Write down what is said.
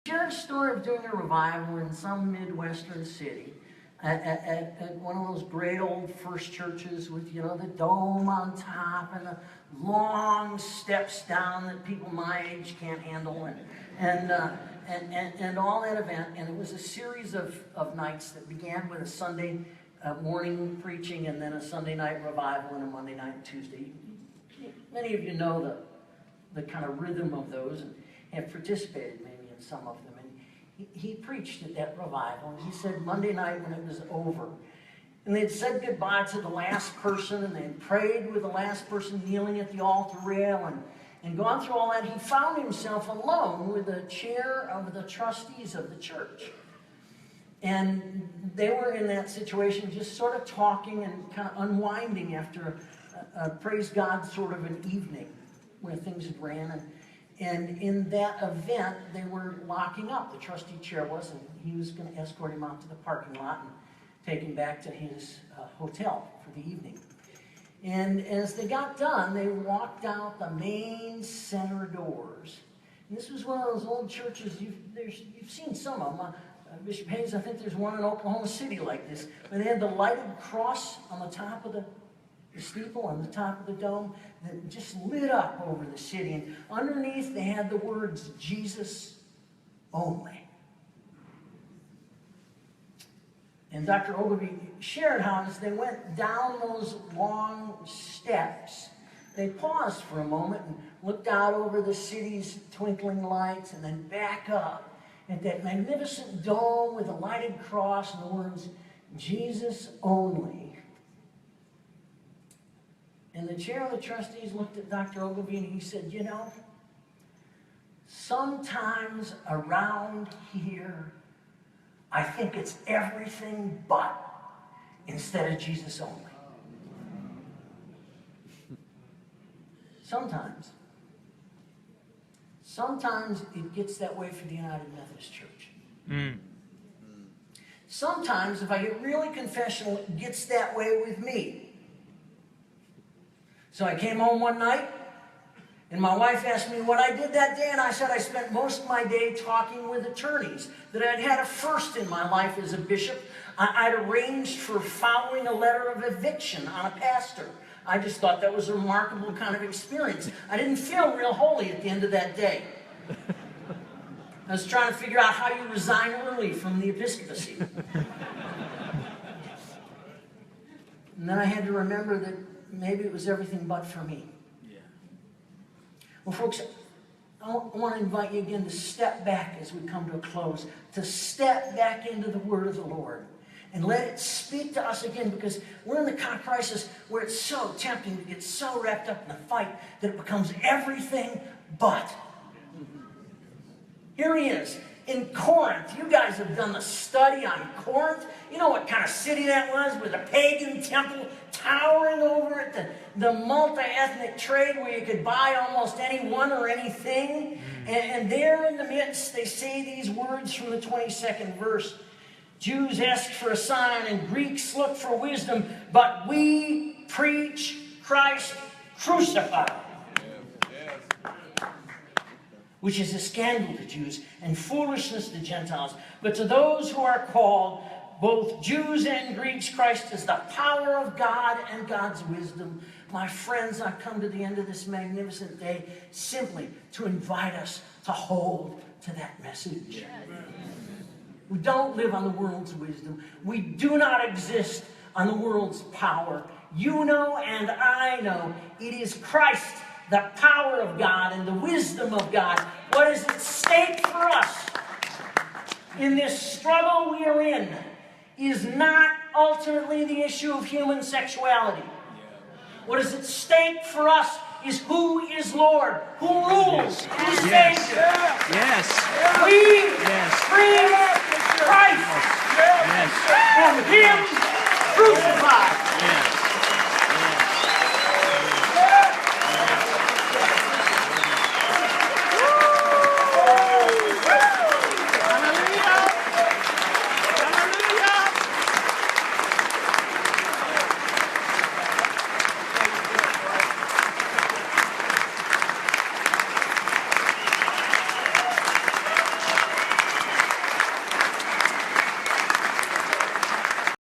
Shared a story of doing a revival in some Midwestern city at one of those great old first churches with, you know, the dome on top and the long steps down that people my age can't handle, and all that event. And it was a series of nights that began with a Sunday morning preaching and then a Sunday night revival and a Monday night and Tuesday. Many of you know the kind of rhythm of those and have participated maybe in some of them. And he preached at that revival, and he said Monday night when it was over, and they had said goodbye to the last person, and they had prayed with the last person kneeling at the altar rail, and gone through all that, he found himself alone with the chair of the trustees of the church. And they were in that situation just sort of talking and kind of unwinding after a praise God sort of an evening where things had ran. And in that event, they were locking up. The trustee chair was, and he was going to escort him out to the parking lot and take him back to his hotel for the evening. And as they got done, they walked out the main center doors. And this was one of those old churches, you've seen some of them. Bishop Hayes, I think there's one in Oklahoma City like this, where they had the lighted cross on the top of the steeple, on the top of the dome, that just lit up over the city. And underneath, they had the words, Jesus only. And Dr. Ogilvie shared how as they went down those long steps, they paused for a moment and looked out over the city's twinkling lights and then back up at that magnificent dome with a lighted cross and the words, Jesus only. And the chair of the trustees looked at Dr. Ogilvie and he said, you know, sometimes around here, I think it's everything but instead of Jesus only. Sometimes. Sometimes it gets that way for the United Methodist Church. Sometimes, if I get really confessional, it gets that way with me. So I came home one night, and my wife asked me what I did that day, and I said I spent most of my day talking with attorneys, that I'd had a first in my life as a bishop. I'd arranged for following a letter of eviction on a pastor. I just thought that was a remarkable kind of experience. I didn't feel real holy at the end of that day. I was trying to figure out how you resign early from the episcopacy. And then I had to remember that maybe it was everything but for me. Yeah. Well, folks, I want to invite you again to step back as we come to a close, to step back into the Word of the Lord and let it speak to us again, because we're in the kind of crisis where it's so tempting to get so wrapped up in the fight that it becomes everything but. Here he is. In Corinth, you guys have done the study on Corinth. You know what kind of city that was, with a pagan temple towering over it, the multi-ethnic trade where you could buy almost anyone or anything. And there in the midst, they say these words from the 22nd verse. Jews ask for a sign and Greeks look for wisdom, but we preach Christ crucified. Which is a scandal to Jews and foolishness to Gentiles. But to those who are called, both Jews and Greeks, Christ is the power of God and God's wisdom. My friends, I've come to the end of this magnificent day simply to invite us to hold to that message. We don't live on the world's wisdom. We do not exist on the world's power. You know and I know it is Christ, the power of God and the wisdom of God. What is at stake for us in this struggle we are in is not ultimately the issue of human sexuality. What is at stake for us is who is Lord, who rules, who is Savior. Yes. We